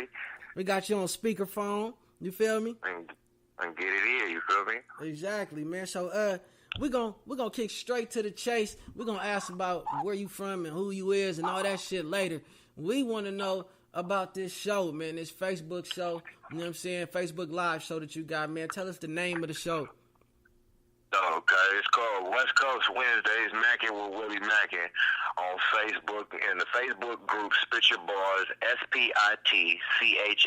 ready. We got you on speakerphone. You feel me? And get it here, you feel me? Exactly, man. So we're gonna kick straight to the chase. We're gonna ask about where you from and who you is and all that shit later. We want to know about this show, man, this Facebook show, you know what I'm saying, Facebook Live show that you got, man. Tell us the name of the show. Okay, it's called West Coast Wednesdays, Maccin with Willie Maccin on Facebook, in the Facebook group Spitchabars, SPITCHABARZ.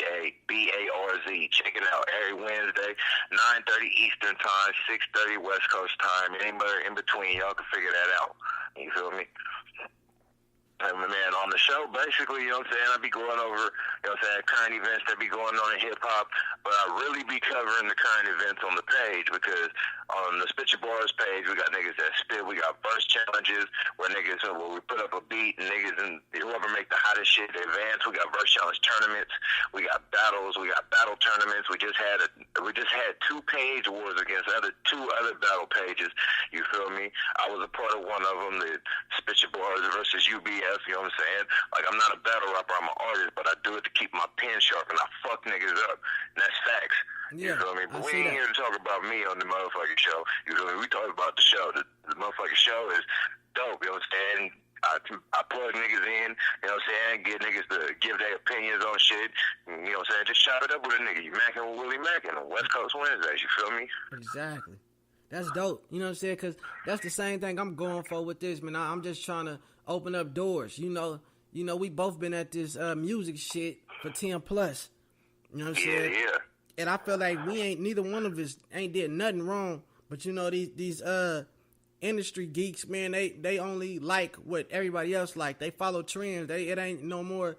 Check it out every Wednesday, 9:30 Eastern Time, 6:30 West Coast Time. Anybody in between, y'all can figure that out. You feel me? And man, on the show, basically, you know what I'm saying, I be going over, you know what I'm saying, current events that be going on in hip-hop, but I really be covering the current events on the page, because on the Spitchabars page, we got niggas that spit, we got verse challenges, where niggas, where we put up a beat, and niggas, and whoever make the hottest shit, they advance. We got verse challenge tournaments, we got battles, we got battle tournaments. We just had 2 page wars against two other battle pages, you feel me? I was a part of one of them, the Spitchabars versus UBS. You know what I'm saying? Like, I'm not a battle rapper, I'm an artist, but I do it to keep my pen sharp, and I fuck niggas up. And that's facts. You feel me? But we ain't here to talk about me on the motherfucking show. You feel me? We talk about the show. The motherfucking show is dope, you know what I'm saying? I plug niggas in, you know what I'm saying? Get niggas to give their opinions on shit. You know what I'm saying? Just chop it up with a nigga. You Maccin with Willie Maccin on West Coast Wednesdays, you feel me? Exactly. That's dope. You know what I'm saying? Because that's the same thing I'm going for with this, man. I'm just trying to open up doors. You know, we both been at this music shit for 10 plus. You know what I'm saying? Yeah. And I feel like neither one of us ain't did nothing wrong. But you know, these industry geeks, man, they only like what everybody else like. They follow trends. It ain't no more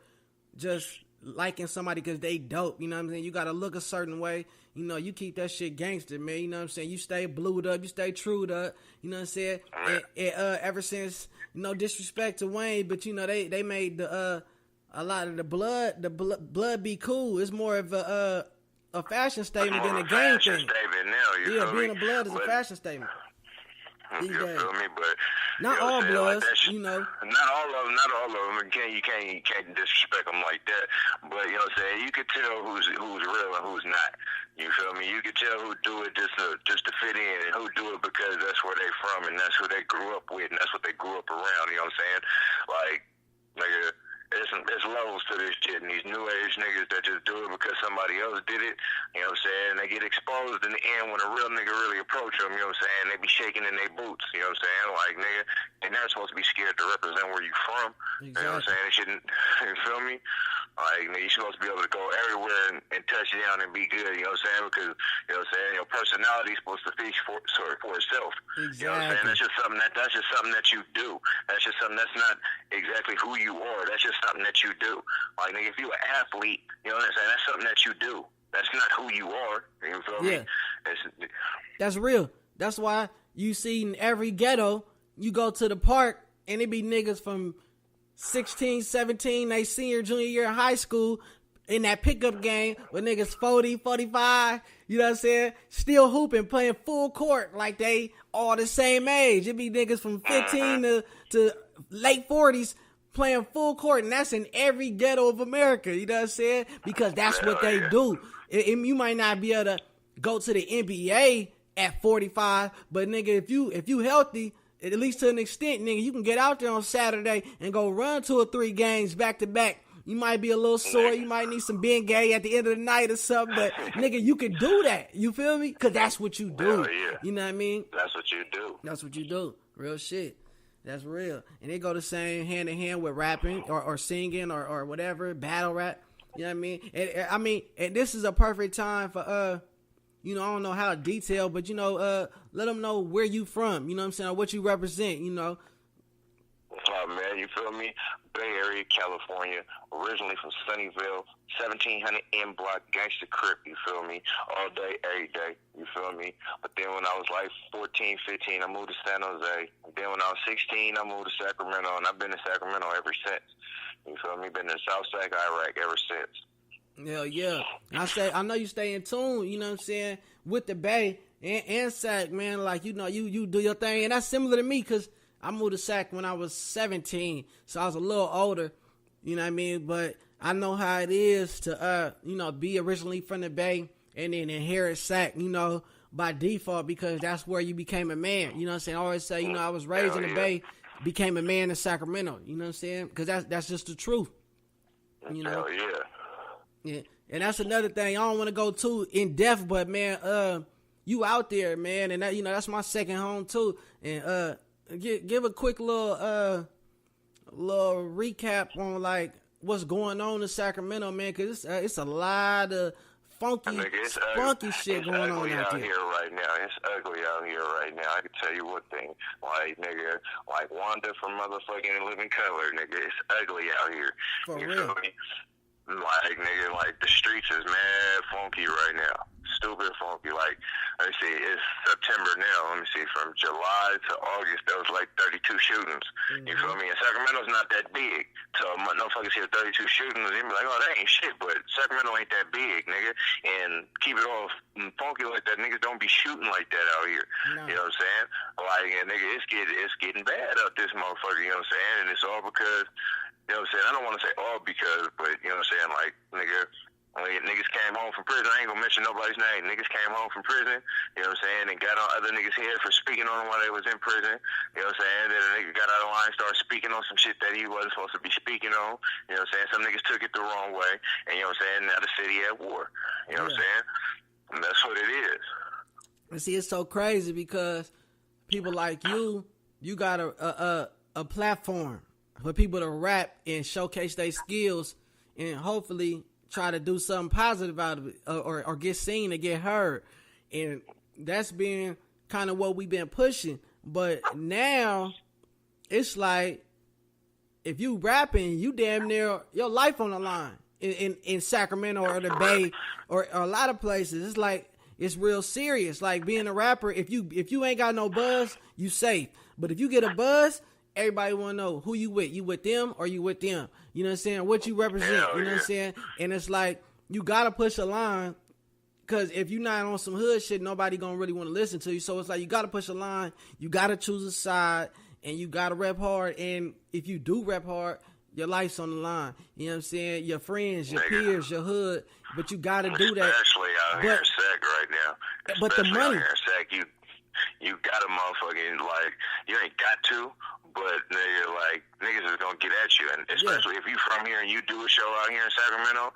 just liking somebody because they dope. You know what I'm saying? You gotta look a certain way. You know, you keep that shit gangster, man. You know what I'm saying? You stay blued up. You stay trued up. You know what I'm saying? And ever since, no disrespect to Wayne, but you know they made a lot of the blood be cool. It's more of a fashion statement than a game thing. Now, being a blood is a fashion statement. You feel me? But not all bloods, like you know. Not all of them. You can't disrespect them like that. But you know what I'm saying? You could tell who's real and who's not. You feel me? You could tell who do it just to fit in, and who do it because that's where they from and that's who they grew up with and that's what they grew up around. You know what I'm saying? Like, nigga, there's levels to this shit, and these new age niggas that just do it because somebody else did it, you know what I'm saying? They get exposed in the end when a real nigga really approach them, you know what I'm saying? They be shaking in their boots, you know what I'm saying? Like, nigga, they're not supposed to be scared to represent where you from. Exactly. You know what I'm saying? They shouldn't, you feel me? Like, nigga, you're supposed to be able to go everywhere and touch down and be good, you know what I'm saying? Because, you know what I'm saying, your personality is supposed to speak for itself. Exactly. You know what I'm saying? That's just something that you do. That's just something that's not exactly who you are. That's just something that you do. Like, nigga, if you're an athlete, you know what I'm saying? That's something that you do. That's not who you are. You feel me? That's real. That's why you see in every ghetto, you go to the park, and it be niggas from 16, 17, they senior, junior year of high school in that pickup game with niggas 40, 45, you know what I'm saying? Still hooping, playing full court like they all the same age. It be niggas from 15 to late 40s playing full court, and that's in every ghetto of America, you know what I'm saying? Because that's what they do. You might not be able to go to the NBA at 45, but nigga, if you healthy, at least to an extent, nigga, you can get out there on Saturday and go run 2 or 3 games back to back. You might be a little sore. You might need some Bengay at the end of the night or something. But, nigga, you can do that. You feel me? Because that's what you do. Yeah. You know what I mean? That's what you do. That's what you do. Real shit. That's real. And they go the same hand in hand with rapping or singing or whatever, battle rap. You know what I mean? And this is a perfect time for, you know, I don't know how detailed, but, you know, let them know where you from, you know what I'm saying, or what you represent, you know. Oh, man, you feel me? Bay Area, California, originally from Sunnyvale, 1700 M Block, Gangsta Crip, you feel me? All day, every day, you feel me? But then when I was like 14, 15, I moved to San Jose. And then when I was 16, I moved to Sacramento, and I've been in Sacramento ever since. You feel me? Been in South Sac, Iraq ever since. Hell yeah. I know you stay in tune, you know what I'm saying, with the Bay and Sac, man. Like, you know, you do your thing. And that's similar to me because I moved to Sac when I was 17, so I was a little older, you know what I mean? But I know how it is to, be originally from the Bay and then inherit Sac, by default, because that's where you became a man. You know what I'm saying? I always say, I was raised in the Bay, became a man in Sacramento. You know what I'm saying? Because that's just the truth. Hell yeah. Yeah. And that's another thing. I don't want to go too in depth, but man, you out there, man, and that, that's my second home too. And give a quick little recap on like what's going on in Sacramento, man, because it's a lot of funky shit going on out there. Here right now. It's ugly out here right now. I can tell you one thing, like nigga, like Wanda from motherfucking Living Color, nigga, it's ugly out here. For you real. Feel me? Like nigga, like the streets is mad funky right now. Stupid funky. Like, let me see, it's September now. Let me see, from July to August, there was like 32 shootings. Mm-hmm. You feel me? And Sacramento's not that big. So motherfuckers hear 32 shootings, and be like, oh, that ain't shit. But Sacramento ain't that big, nigga. And keep it all funky like that. Niggas don't be shooting like that out here. No. You know what I'm saying? Like, and nigga, it's getting bad out this motherfucker. You know what I'm saying? And it's all because, you know what I'm saying? I don't want to say all because, but you know what I'm saying? Like, nigga, niggas came home from prison. I ain't gonna mention nobody's name. Niggas came home from prison, you know what I'm saying, and got on other niggas' head for speaking on them while they was in prison. You know what I'm saying? Then a nigga got out of line, started speaking on some shit that he wasn't supposed to be speaking on. You know what I'm saying? Some niggas took it the wrong way. And you know what I'm saying? Now the city at war. You know what I'm saying? And that's what it is. And see, it's so crazy because people like you got a platform for people to rap and showcase their skills and hopefully try to do something positive out of it or get seen or get heard. And that's been kind of what we've been pushing. But now it's like if you rapping, you damn near your life on the line in Sacramento or the Bay or a lot of places. It's like it's real serious. Like being a rapper, if you ain't got no buzz, you safe. But if you get a buzz, everybody want to know who you with. You with them or you with them? You know what I'm saying? What you represent. You know what I'm saying? And it's like, you got to push a line because if you're not on some hood shit, nobody going to really want to listen to you. So it's like, you got to push a line. You got to choose a side and you got to rap hard. And if you do rap hard, your life's on the line. You know what I'm saying? Your friends, your peers, your hood. But you got to do that. Especially out here in Sac right now. But the money. Out here in Sac, you got to motherfucking, like, you ain't got to. But nigga, like niggas is gonna get at you, and especially if you from here and you do a show out here in Sacramento,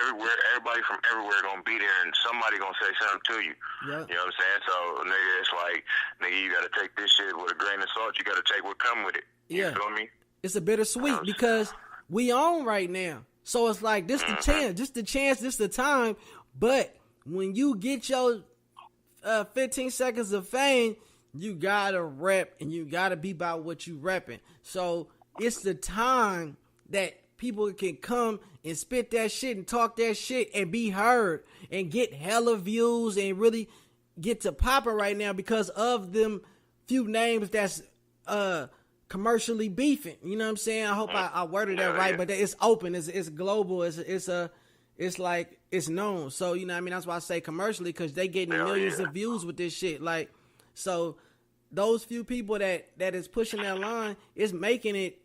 everybody from everywhere gonna be there, and somebody gonna say something to you. Yep. You know what I'm saying? So nigga, it's like nigga, you gotta take this shit with a grain of salt. You gotta take what come with it. You feel me? It's a bittersweet because we on right now, so it's like this the chance, this the time. But when you get your 15 seconds of fame, you gotta rep and you gotta be about what you repping. So it's the time that people can come and spit that shit and talk that shit and be heard and get hella views and really get to popping right now because of them few names that's commercially beefing. You know what I'm saying? I hope I worded that right, but it's open, it's global, it's like it's known. So you know what I mean? That's why I say commercially because they getting millions of views with this shit. Like, so those few people that is pushing that line is making it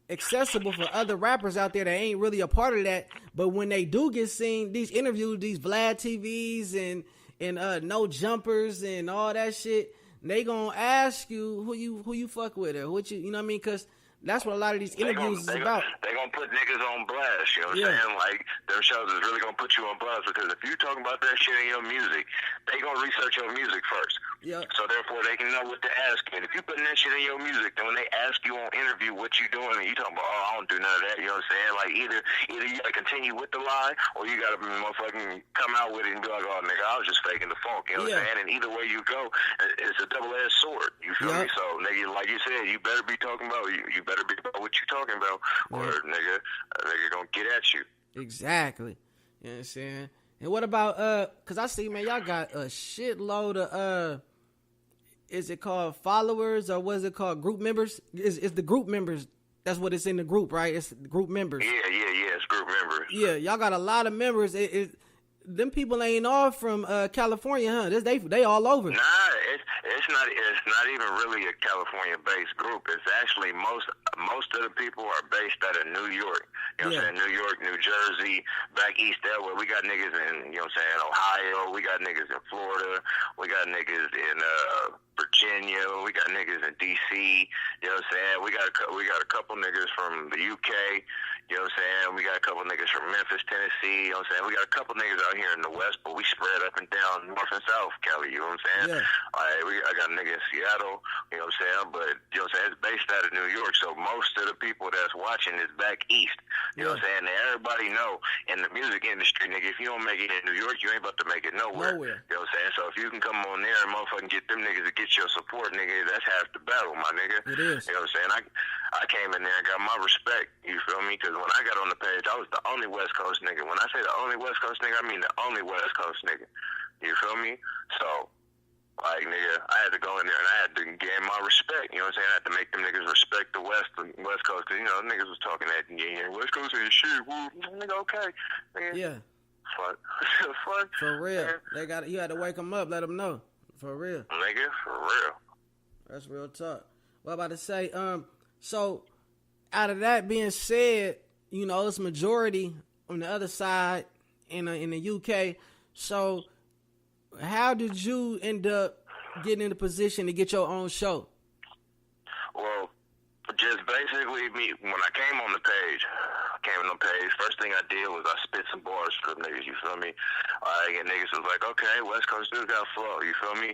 accessible for other rappers out there that ain't really a part of that. But when they do get seen, these interviews, these Vlad TVs and no jumpers and all that shit, they gonna ask you who you fuck with or what you know what I mean? Because that's what a lot of these interviews is about. They gonna put niggas on blast, you know what I'm saying? Like, them shows is really gonna put you on blast because if you talking about that shit in your music, they gonna research your music first. Yeah. So therefore, they can know what to ask you. And if you putting that shit in your music, then when they ask you on interview what you doing, and you talking about, oh, I don't do none of that, you know what I'm saying? Like, either you gotta continue with the lie, or you gotta motherfucking come out with it and be like, oh, nigga, I was just faking the funk, you know what I'm saying? And either way you go, it's a double-edged sword, you feel me? So, nigga, like you said, you better be talking about, you better be about what you talking about, or nigga gonna get at you. Exactly. You know what I'm saying? And what about, cause I see, man, y'all got a shitload of, is it called followers or what is it called? Group members? It's the group members. That's what it's in the group, right? It's the group members. Yeah, it's group members. Yeah, y'all got a lot of members. Them people ain't all from California, huh? They all over. Nah, It's not even really a California-based group. It's actually most of the people are based out of New York. You know what I'm saying? New York, New Jersey, back east that way. We got niggas in, you know what I'm saying, Ohio. We got niggas in Florida. We got niggas in Virginia. We got niggas in D.C. You know what I'm saying? We got a couple niggas from the UK. You know what I'm saying? We got a couple niggas from Memphis, Tennessee. You know what I'm saying? We got a couple niggas out here in the West, but we spread up and down North and South Cali. You know what I'm saying? Yeah. I got a nigga in Seattle. You know what I'm saying? But, you know what I'm saying? It's based out of New York, so most of the people that's watching is back east. You know what I'm saying? And everybody know in the music industry, nigga, if you don't make it in New York, you ain't about to make it nowhere. You know what I'm saying? So if you can come on there and motherfucking get them niggas to get your support, nigga, that's half the battle, my nigga. It is. You know what I'm saying? I came in there and got my respect, you feel me? Because when I got on the page, I was the only West Coast nigga. When I say the only West Coast nigga, I mean the only West Coast nigga. You feel me? So, like, nigga, I had to go in there and I had to gain my respect. You know what I'm saying? I had to make them niggas respect the West Coast. Because, you know, niggas was talking that, yeah, West Coast ain't shit. Well, nigga, okay. Nigga. Yeah. Fuck. Fuck. For real. Man. You had to wake them up, let them know. For real. Nigga, for real. That's real talk. What I'm about to say, so out of that being said, you know, it's majority on the other side in the UK. So how did you end up getting in the position to get your own show? Well, just basically me, when I came on the page, first thing I did was I spit some bars for them niggas, you feel me? And niggas was like, okay, West Coast dudes got flow, you feel me?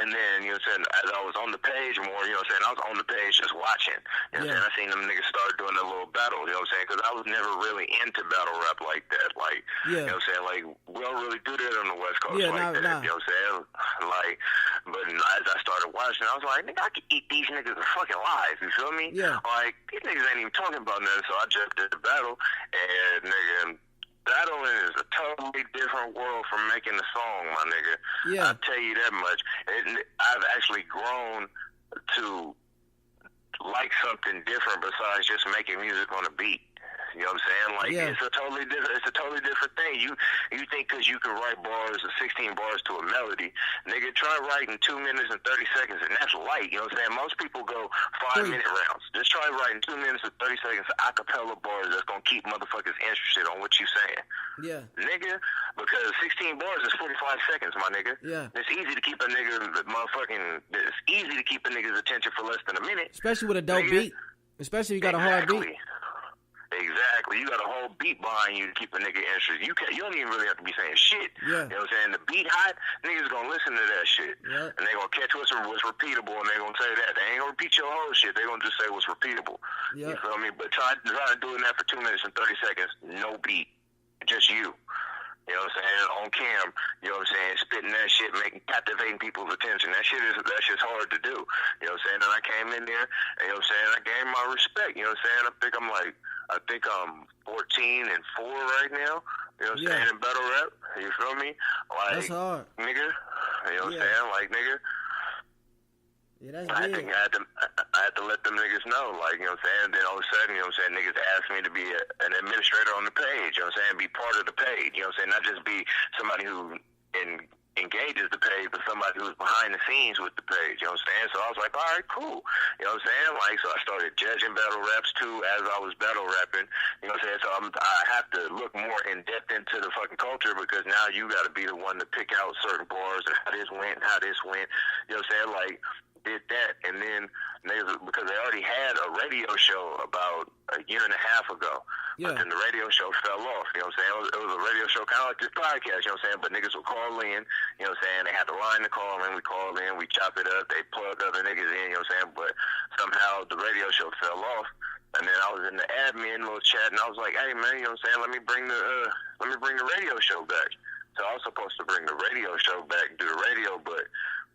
And then, you know what I'm saying, as I was on the page more, you know what I'm saying, I was on the page just watching. You know what I'm saying? I seen them niggas start doing a little battle, you know what I'm saying? Because I was never really into battle rap like that. Like, you know what I'm saying? Like, we don't really do that on the West Coast like that. You know what I'm saying? Like, but as I started watching, I was like, nigga, I could eat these niggas fucking live, you feel me? Yeah. Like, these niggas ain't even talking about nothing, so I jumped in the battle, and nigga, battling is a totally different world from making a song, my nigga. Yeah. I'll tell you that much. I've actually grown to like something different besides just making music on a beat. You know what I'm saying? Like, it's a totally different thing. You think because you can write bars, 16 bars to a melody, nigga, try writing 2 minutes and 30 seconds, and that's light. You know what I'm saying? Most people go 5-minute rounds. Just try writing 2 minutes and 30 seconds of acapella bars that's gonna keep motherfuckers interested on what you saying. Yeah, nigga, because 16 bars is 45 seconds, my nigga. Yeah, it's easy to keep a nigga's attention for less than a minute, especially with a dope beat. Especially if you got a hard beat. Exactly. You got a whole beat behind you to keep a nigga interested. You don't even really have to be saying shit. Yeah. You know what I'm saying? The beat hot, niggas gonna listen to that shit. Yeah. And they gonna catch what's repeatable, and they gonna say that. They ain't gonna repeat your whole shit. They gonna just say what's repeatable. Yeah. You feel me? But try doing that for 2 minutes and 30 seconds. No beat. Just you. You know what I'm saying? On cam, you know what I'm saying? Spitting that shit, captivating people's attention. That's just hard to do. You know what I'm saying? And I came in there, and, you know what I'm saying? I gained my respect. You know what I'm saying? I think I'm 14-4 right now. You know what I'm saying? In battle rap. You feel me? Like, that's hard. Nigga. You know what I'm saying? Like, nigga. Yeah, that's big. I had to let them niggas know, like, you know what I'm saying? Then all of a sudden, you know what I'm saying, niggas asked me to be an administrator on the page, you know what I'm saying? Be part of the page, you know what I'm saying? Not just be somebody who engages the page, but somebody who's behind the scenes with the page, you know what I'm saying? So I was like, all right, cool. You know what I'm saying? Like, so I started judging battle raps too as I was battle rapping, you know what I'm saying? So I have to look more in depth into the fucking culture, because now you got to be the one to pick out certain bars and how this went, you know what I'm saying? Like, did that, and then because they already had a radio show about a year and a half ago, but then the radio show fell off, you know what I'm saying? It was a radio show kind of like this podcast, you know what I'm saying? But niggas would call in, you know what I'm saying? They had the line to call in, we call in, we chop it up, they plug other niggas in, you know what I'm saying? But somehow the radio show fell off, and then I was in the admin little chat, and I was like, hey man, you know what I'm saying? Let me bring the radio show back. So I was supposed to bring the radio show back and do the radio, but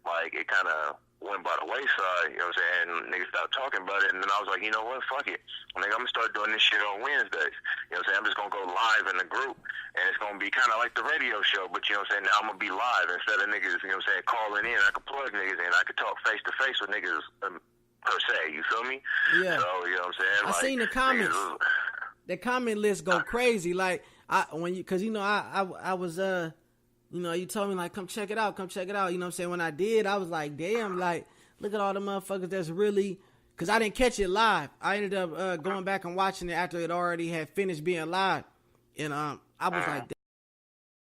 like it kind of went by the wayside, you know what I'm saying? Niggas stopped talking about it, and then I was like, you know what, fuck it. I'm gonna start doing this shit on Wednesdays. You know what I'm saying? I'm just gonna go live in the group, and it's gonna be kind of like the radio show, but you know what I'm saying? Now I'm gonna be live instead of niggas, you know what I'm saying, calling in. I could plug niggas in. I could talk face to face with niggas per se, you feel me? Yeah. So, you know what I'm saying? I seen the comments. The comment list go crazy. Like, I was You know, you told me, like, come check it out. You know what I'm saying? When I did, I was like, damn, like, look at all the motherfuckers that's really... Because I didn't catch it live. I ended up going back and watching it after it already had finished being live. And I was like...